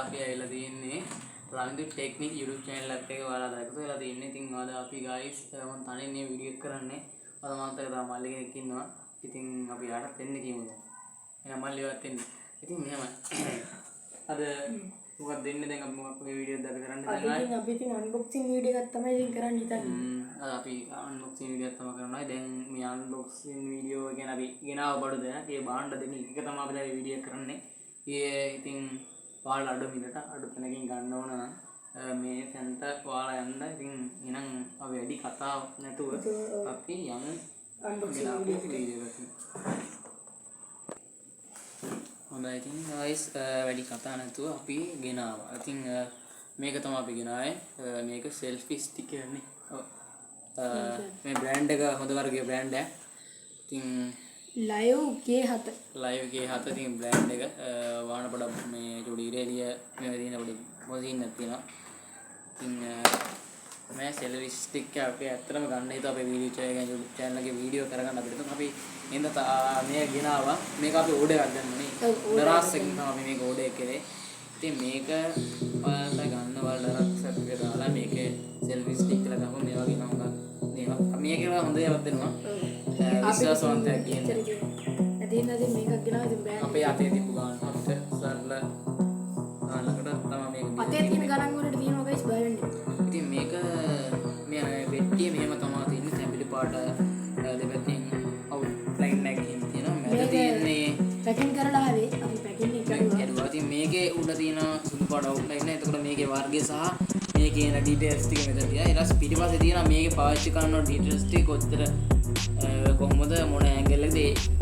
අපි ඇවිල්ලා තියෙන්නේ රන්දු ටෙක්නික් YouTube channel එකත් එක්ක ඔයාලා දැක්කද කියලා තියෙන්නේ. ඉතින් අද අපි guys මම තනියෙන් මේ වීඩියෝ එක කරන්නේ. අද මාත් එක්ක තමයි මල්ලි කෙනෙක් ඉන්නවා. ඉතින් අපි යාටත් එන්න කියමු දැන්. එහෙනම් මල්ලිවත් එන්න. ඉතින් මෙහෙමයි. අද මොකක්ද දෙන්නේ දැන් අපි මොකක් වගේ වීඩියෝ එකක්ද කරන්නේ දැන් අපි ඉතින් අන්බොක්සින් වීඩියෝ එකක් තමයි ඉතින් කරන්න හිතන්නේ. අද අපි අන්බොක්සින් වීඩියෝ එකක් තමයි කරනවා. දැන් මේ අන්බොක්සින් වීඩියෝ එක ගැන අපි ගෙනාව බඩු දෙන. ඒ බාණ්ඩ දෙන එක තමයි අපි දැන් වීඩියෝ එක කරන්නේ. ඉතින් ඔයාලා අඩු මිලට අඩු තැනකින් ගන්න ඕන නම් මේ තැනට ඔයාලා යන්න. ඉතින් එහෙනම් අපි වැඩි කතා නැතුව අපි යමු අන්බොක්සින් වීඩියෝ එකට. හොඳයි ඉතින් guys වැඩි කතා නැතුව අපි ගෙනාවා. ඉතින් මේක තමයි අපි ගෙනාවේ. මේක selfie sticker නේ. ඔව්. මේ බ්‍රෑන්ඩ් එක හොඳ වර්ගයේ බ්‍රෑන්ඩ් එකක්. ඉතින් live K7 ඉතින් බ්‍රෑන්ඩ් එක වාහන පොඩක් මේ චුඩි ඉරේලිය මේ තියෙන පොඩි මොසින් එකක් තියෙනවා. ඉතින් මේ selfie stick එක අපි ඇත්තටම ගන්න හිතුවා අපේ වීඩියෝ channel එකේ වීඩියෝ කරගන්න අපිට. ඉතින් අපි එන්න මේ ගෙනාවා. මේක අපි ඕඩර් එකක් ගන්නනේ. දරස් එකකින් තමයි අපි මේක ඕඩර් කරේ. ඉතින් මේක ඔයාලට ගන්න ඔයාලා දරස් එකක දාලා මේකේ selfie stick එක ගමු මේ වගේ නම ගන්න. මේක හොඳ ඒවාක් දෙනවා. විශ්වාසවන්තයෙක් කියන්නේ. ඇදින් මේකක් ගෙනාවා ඉතින් බෑන්. අපේ අතේ තිබ්බ ගාන අපිට සරල ළඟට තමයි මේක. අතේ තියෙන ගණන් වලට තියෙනවා guys බය වෙන්න. ඉතින් මේක මේ පෙට්ටිය මෙහෙම තමයි තියෙන්නේ. තැඹිලි පාට දෙපැත්තෙන් අවුට්ලයින් එකකින් තියෙනවා. මැද තියෙන්නේ පැකින් කරලා ආවේ. අපි පැකින් එක කරුවා. ඉතින් මේකේ උඩ තියෙන සුදු පාට අවුට්ලයින් එක. එතකොට මේකේ වර්ගය සහ මේකේ එන ඩීටේල්ස් ටික මෙතන තියෙනවා. ඊට පස්සේ පිටිපස්සේ තියෙනවා මේකේ පාවිච්චි කරන ඩීටේල්ස් ටික කොච්චර කොහොමද මොන ඇන්ගල් එකද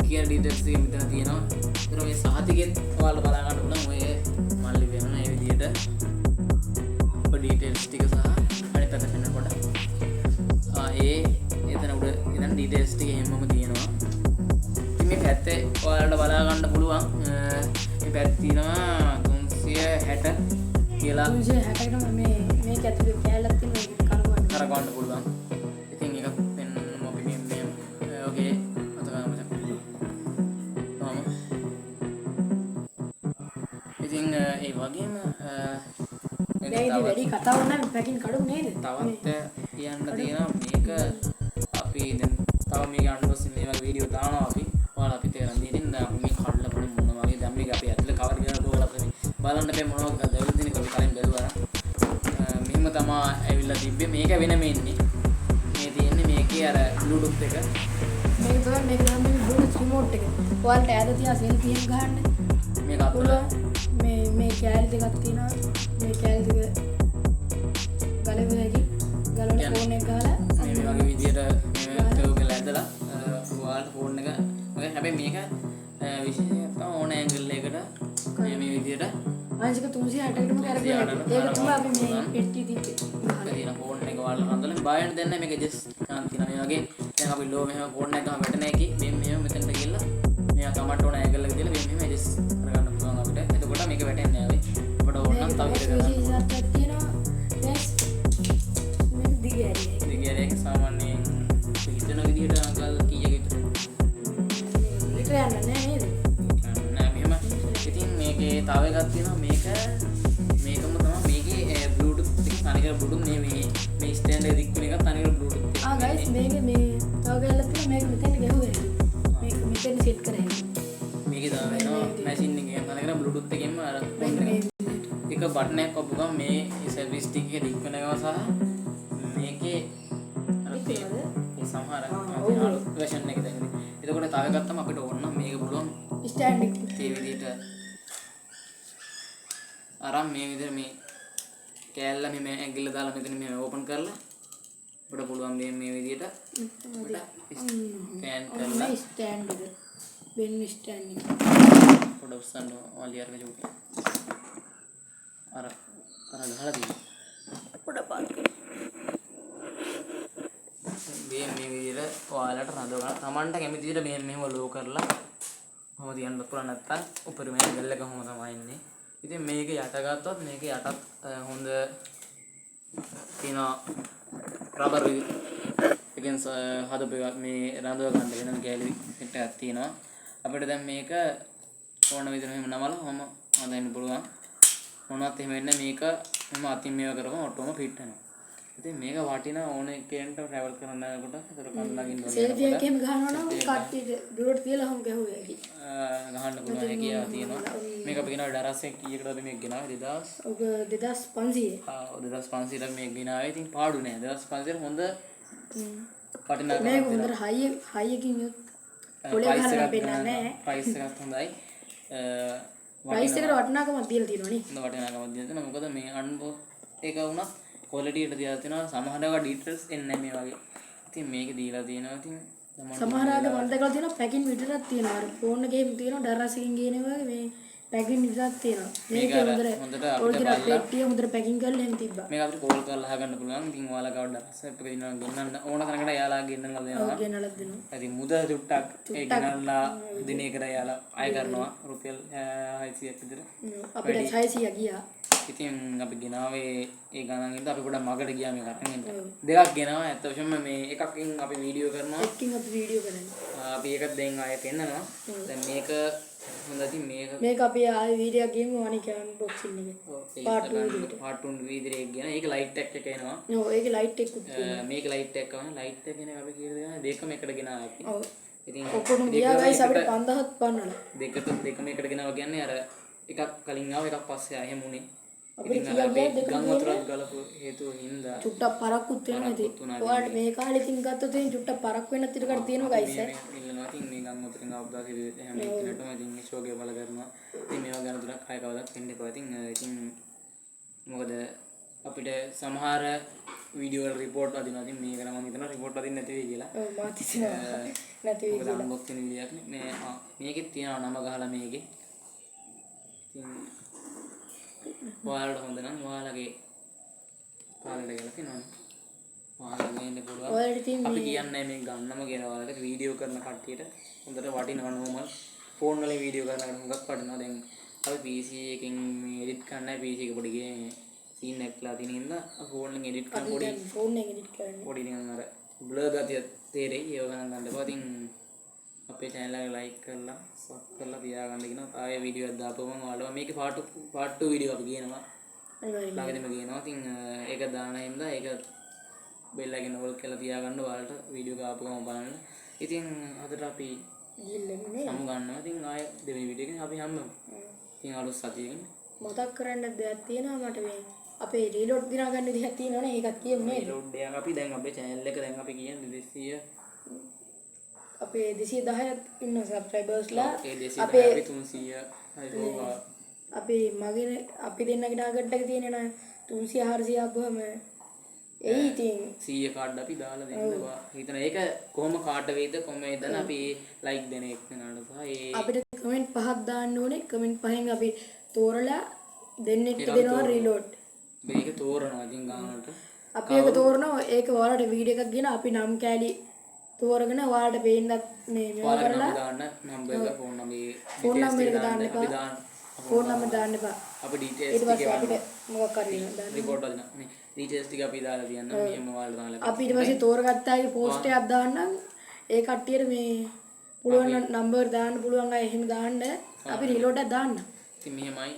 කියන ඩීටේල්ස් ටික මෙතන තියෙනවා. ඒතර මේ සහතිකෙත් ඔයාලා බලා ගන්න පුළුවන්. ඔය මල්ලි වෙන මේ විදිහට ඔය ඩීටේල්ස් ටික සහ අනිත් පැත්තට යනකොට එතන උඩ එතන ඩීටේල්ස් ටික හැමෝම තියෙනවා. ඉතින් මේ පැත්තේ ඔයාලට බලා ගන්න පුළුවන්. මේ පැත්තේ තියෙනවා 360 කියලා 360කට මේක ඇතුලේ කැලලක් තියෙනවා කරගන්න පුළුවන්. ඉතින් ඒක පෙන්වන්න අපි මේ ඔකේ අතගාම මචං. ඉතින් ඒ වගේම දැන් වැඩි කතාවක් නැහැ පැකින් කඩු නේද? තවත් කියන්න තියෙනවා මේක අපි දැන් තව මේක අන්බොක්සින් මේ වගේ වීඩියෝ දානවා අපි. ඔයාලා අපිට කරන් දෙන්න අපි මේ කඩලා පොඩි මොන වගේ දැන් මේක අපි ඇතුලේ කවර් කරලා තෝරලා අපි බලන්න බෑ මොනවද දැන් දින අපි කලින් බැලුවා. මෙහෙම තමයි ඇවිල්ලා තිබ්බේ. මේක වෙනම ඉන්නේ. මේ තියෙන්නේ මේකේ අර බ්ලූටූත් එක. මේක තමයි මේක තමයි බ්ලූටූත් රිමෝට් එක. ඔයාලට ඇද තියා සෙල්ෆි එක ගන්න. මේක අතල මේ කැලේ දෙකක් තියෙනවා. මේ කැලේ දෙක ගලවෙලකි. ගලවලා ෆෝන් එක ගහලා මේ වගේ විදියට මේක ඔයගල ඇදලා ඔයාලට ෆෝන් එක මගේ හැබැයි මේක විශේෂයෙන් තමයි ඕන ඇන්ගල් එකකට මේ විදියට අංශක 360කටම කරගන්න. ඒක තමයි අපි මේ පෙට්ටිය තිබ්බේ. තියෙන ෆෝන් එක ඔයාලා හඳලා බයන්න දෙන්නේ මේක ජස්ට් ගන්න තියෙනවා. මේ වගේ දැන් අපි ලෝ මෙහෙම ෆෝන් එක ගම වැටෙන එකේ මෙහෙම මෙතනට ගිහලා මෙයා කමට ඕන ඇන්ගල් එක දීලා මෙහෙම ජස්ට් කරගන්න පුළුවන් අපිට. එතකොට මේක වැටෙන්නේ නැහැ වෙයි. අපිට ඕන නම් තව විදිහට ගන්න. විශේෂත්වයක් තියෙනවා. දැන් මේක දිගෑරිය. සාමාන්‍යයෙන් හිතන විදිහට අඟල් කීයක විතර විතර යන්නේ නැහැ නේද? නෑ මෙහෙම. ඉතින් මේකේ තව එකක් තියෙනවා. මේකම තමයි මේකේ බ්ලූටූත් එක තනිකර බ්ලූටූත් මේ ස්ටෑන්ඩ් එක දික් වෙන එක තනිකර බ්ලූටූත් එක. guys මේක මේ තව ගාලක් තියෙනවා. මේක මෙතෙන් ගහුවේ. මේක මෙතෙන් සෙට් කරගෙන. මේකේ තව වෙනවා මැෂින් එකේ තනිකර බ්ලූටූත් එකෙන්ම අර ෆෝන් එක බටන් එකක් ඔබ ගම මේ සර්විස් ස්ටික් එක දික් වෙන එක සහ මේකේ අර මේ සමහර අලුත් version එක දැන්. එතකොට තව එකක් තමයි අපිට ඕන නම් මේක පුළුවන් ස්ටෑන්ඩ් එක මේ විදිහට අරන් මේ විදිහට මේ කෑල්ල මේ ඇඟිල්ල දාලා මෙතන මේ ඕපන් කරලා අපිට පුළුවන් මේ විදිහට ස්කෑන් කරලා ස්ටෑන්ඩ් එක වෙන ස්ටෑන්ඩ් එක පොඩ උස්සන්න ඔයාලා අරගෙන චුටි අර ගහලා තියෙනවා පොඩ පාත් මේ විදිහට ඔයාලට රඳව ගන්න. Tamanට කැමති විදිහට මෙහෙම ලෝ කරලා කොහොම තියන්න පුළුවන්. නැත්තම් උඩරම ඇඟල් එක කොහොම තමයි ඉන්නේ. ඉතින් මේක යට ගත්තොත් මේක යටත් හොඳ තියෙන රබර් එකෙන් හදපු එකක් මේ රඳව ගන්න වෙනම කැලි එකක් තියෙනවා. අපිට දැන් මේක ඕන විදිහට මෙහෙම නමලා කොහොම හදන්න පුළුවන්. මොනවත් එහෙම වෙන්නේ මේක මම අතින් මේව කරපුවම ඔටෝම ෆිට වෙනවා. ඉතින් මේක වටිනා ඕන එකෙන්ට ට්‍රැවල් කරන්න යනකොට ඒතර කන්නගින්න ඕනේ. සෙල්ෆි එකෙන් ගහනවා නම් කට්ටියට දුරට තියලා හම් ගැහුවේ ඇති. ගහන්න පුළුවන් හැකියාව තියෙනවා. මේක අපි ගෙනාවේ ඩරස්සේ කීයකටද මේක ගෙනාවේ 2000 ඔබ 2500. 2500ක් මේක ගෙනාවේ. ඉතින් පාඩු නෑ 2500 හොඳ වටිනා මේක හොඳට හයියකින් පොලේ ගහලා පෙන්නන්නේ නැහැ. ප්‍රයිස් එකත් හොඳයි. ප්‍රයිස් එකට වටිනාකමක් දීලා තියෙනවා නේ. හොඳ වටිනාකමක් දීලා තියෙනවා. මොකද මේ අන්බොක්ස් එක වුණත් ක්වොලිටි එකට දීලා තියෙනවා. සමහර ඒවා ඩීටේල්ස් එන්නේ නැහැ මේ වගේ. ඉතින් මේක දීලා තියෙනවා. ඉතින් සමහර ආගේ මම දැකලා තියෙනවා පැකින් විතරක් තියෙනවා. අර ෆෝන් එකේම තියෙනවා ඩරසින් ගේන වගේ මේ පැකින් විතරක් තියෙනවා. මේක හොඳට ඔරිජිනල් පෙට්ටිය හොඳට පැකින් කරලා එහෙම තිබ්බා. මේක අපිට කෝල් කරලා අහගන්න පුළුවන්. ඉතින් ඔයාලා කවුද ඩරස් එකක දිනවා ගෙන්නන්න ඕන තරකට යාලා ගෙන්නලා දෙනවා. ඔව් ගෙනලා දෙනවා. ඉතින් මුද චුට්ටක් ඒ ගෙනල්ලා දිනේකට යාලා අය කරනවා රුපියල් 600ක් විතර. අපිට 600 ගියා. ඉතින් අපි ගෙනාවේ ඒ ගණන් ඉඳලා අපි ගොඩක් මගට ගියා මේක අරගෙන. දෙකක් ගෙනාවා. ඇත්තටම මේ එකකින් අපි වීඩියෝ කරනවා. එකකින් අපි වීඩියෝ කරන්නේ. අපි ඒක දැන් ආයෙ පෙන්නනවා. දැන් මේක හොඳයි මේක අපි ආයෙ වීඩියෝ ගේමු අනික අන්බොක්සින් එක. පාර්ට් 2 විදියට. පාර්ට් 2 විදියට ගෙන. ඒක ලයිට් එක එනවා. ඔව් ඒකේ ලයිට් එකකුත් තියෙනවා. මේක ලයිට් එකක් ගන්න. ලයිට් එක ගෙන අපි කීයද ගන්න දෙකම එකට ගෙනාවා අපි. ඔව්. ඉතින් ඔක්කොම ගියා ගයිස් අපිට 5000ක් පන්නලා. දෙකම එකට ගෙනාවා කියන්නේ අර එකක් කලින් ආව එකක් පස්සේ ආ එහෙම උනේ. අපිට කියා දෙක ගම් වතුරක් ගලපු හේතුව හින්දා චුට්ටක් පරක්කුත් වෙනවා ඉතින්. ඔයාලට මේ කාලේ ඉතින් ගත්තොත් ඉතින් චුට්ටක් පරක් වෙන්නත් ඉඩකට තියෙනවා ගයිස්. ඉල්ලනවා ඉතින් මේ ගම් වතුරෙන් අවදාසි එහෙම ඉන්නටම ඉතින් ෂෝගේ බල කරනවා. ඉතින් මේවා ගැන තුනක් ආය කවදාවත් වෙන්න එපා. ඉතින් මොකද අපිට සමහර වීඩියෝ වල රිපෝට් අදිනවා. ඉතින් මේක නම් මම හිතනවා රිපෝට් අදින්න නැති වෙයි කියලා. ඔව් මාත් හිතනවා නැති වෙයි කියලා. අන්බොක්සින් වීඩියෝක් නේ. මේකෙත් තියෙනවා නම ගහලා මේකේ. ඉතින් ඔයාලට හොඳ නම් ඔයාලගේ කාලෙට ගිහලා තියනවා. ඔයාලට ගේන්න පුළුවන්. අපි කියන්නේ මේ ගන්නම කියලා ඔයාලට වීඩියෝ කරන කට්ටියට හොඳට වටිනවා නෝමල් ෆෝන් වලින් වීඩියෝ කරනකොට හුඟක් වටිනවා. දැන් අපි PC එකකින් මේ එඩිට් කරන්නයි PC එක පොඩි ගේ සීන් එකක්ලා තියෙන හින්දා ෆෝන් එකෙන් එඩිට් කරන පොඩි ෆෝන් එකෙන් එඩිට් කරන්න පොඩි නිකන් අර බ්ලර් ගතිය තේරෙයි. ඒක ගණන් ගන්න එපා. ඉතින් අපේ channel එක like කරලා sub කරලා තියාගන්න කියනවා. ආයෙ වීඩියෝ එකක් දාපුවම ඔයාලට මේකේ part 2 වීඩියෝ අපි ගේනවා. ළඟදීම ගේනවා. ඉතින් ඒක දාන හින්දා ඒක බෙල් එකෙන් ඕල් කරලා තියාගන්න ඔයාලට වීඩියෝ ගාපුවම බලන්න. ඉතින් අදට අපි ගිල්ලන්නේ හමු ගන්නවා. ඉතින් ආයෙ දෙවෙනි වීඩියෝ එකෙන් අපි හම්බෙමු. ඉතින් අලුත් සතියකින් මතක් කරන්න දෙයක් තියෙනවා මට මේ අපේ රීලෝඩ් දිනා ගන්න දෙයක් තියෙනවනේ ඒකත් කියමු නේද? රීලෝඩ් එකක් අපි දැන් අපේ channel එක දැන් අපි කියන්නේ 200 අපේ 210ක් ඉන්න සබ්ස්ක්‍රයිබර්ස්ලා අපේ 300 හරි අපේ මගේ අපි දෙන්නගේ ටාගට් එක තියෙන නා 300 400 ආපුවම එයි ඉතින් 100 කාඩ් අපි දාලා දෙන්නවා. හිතන ඒක කොහොම කාඩ් වේද කොහොම එදන අපි ලයික් දෙන එක නඩ සහ ඒ අපිට කමෙන්ට් පහක් දාන්න ඕනේ. කමෙන්ට් පහෙන් අපි තෝරලා දෙන්නෙක් දෙනවා රීලෝඩ්. මේක තෝරනවා ඉතින් ගන්නට. අපි ඒක තෝරනවා. ඒක ඔයාලට වීඩියෝ එකක් ගෙන අපි නම් කෑලි තෝරගෙන ඔයාලට පේන්නත් මේ මේවා කරලා දාන්න නම්බර් එක ෆෝන් නම්බර එක දාන්න එපා. ෆෝන් නම්බර දාන්න එපා. අපි ඩීටේල්ස් ඊට පස්සේ අපිට මොකක් හරි දාන්න. රිපෝට් වල නේ ඩීටේල්ස් ටික අපි දාලා තියන්න. මෙහෙම ඔයාලට දාලා. අපි ඊට පස්සේ තෝරගත්තාගේ පෝස්ට් එකක් දාන්නම්. ඒ කට්ටියට මේ පුළුවන් නම්බර් දාන්න පුළුවන් අය එහෙම දාන්න. අපි රීලෝඩ් එකක් දාන්න. ඉතින් මෙහෙමයි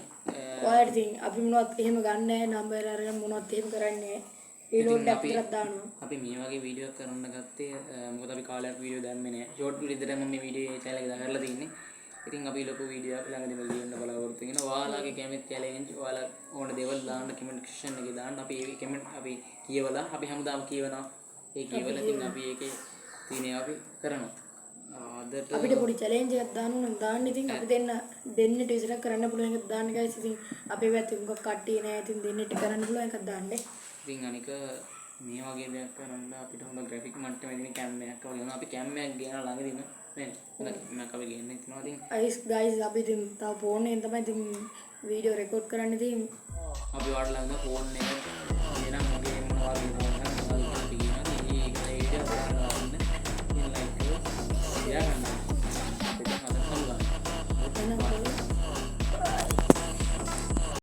ඔයාලට ඉතින් අපි මොනවත් එහෙම ගන්න නැහැ. නම්බර් අරගෙන මොනවත් එහෙම කරන්නේ නැහැ. රීලෝඩ් එකක් විතරක් දානවා. අපි මේ වගේ වීඩියෝ එකක් කරන්න ගත්තේ මොකද අපි කාලයක් වීඩියෝ දැම්මේ නැහැ. ෂෝට් වීඩියෝ විතරක් මම මේ වීඩියෝ channel එක දාලා තියෙන්නේ. ඉතින් අපි ලොකු වීඩියෝ එකක් ළඟදීම ලියන්න බලාපොරොත්තු වෙනවා. ඔයාලගේ කැමති චැලෙන්ජ් ඔයාලා ඕන දේවල් දාන්න කමෙන්ට් සෙක්ෂන් එකේ දාන්න. අපි ඒ කමෙන්ට් අපි කියවලා අපි හැමදාම කියවනවා. ඒ කියවලා ඉතින් අපි ඒකේ තියෙන අපි කරනවා. අදට අපිට පොඩි චැලෙන්ජ් එකක් දාන්න ඕන දාන්න. ඉතින් අපි දෙන්නට විතරක් කරන්න පුළුවන් එකක් දාන්න guys. ඉතින් අපේ පැත්තේ මොකක් කට්ටිය නැහැ. ඉතින් දෙන්නට කරන්න පුළුවන් එකක් දාන්න. ඉතින් අනික මේ වගේ දෙයක් කරන්න අපිට හොඳ ග්‍රැෆික් මට්ටමේ කැම් එකක් වගේ වුණා. අපි කැම් එකක් ගෙනලා ළඟදීම නේද? මම අපි ගෙන්න ඉතිනවා. ඉතින් guys අපි ඉතින් තව ෆෝන් එකෙන් තමයි ඉතින් වීඩියෝ රෙකෝඩ් කරන්න ඉතින් අපි ඔයාලට ළඟ ෆෝන් එක ගෙනන් මගේ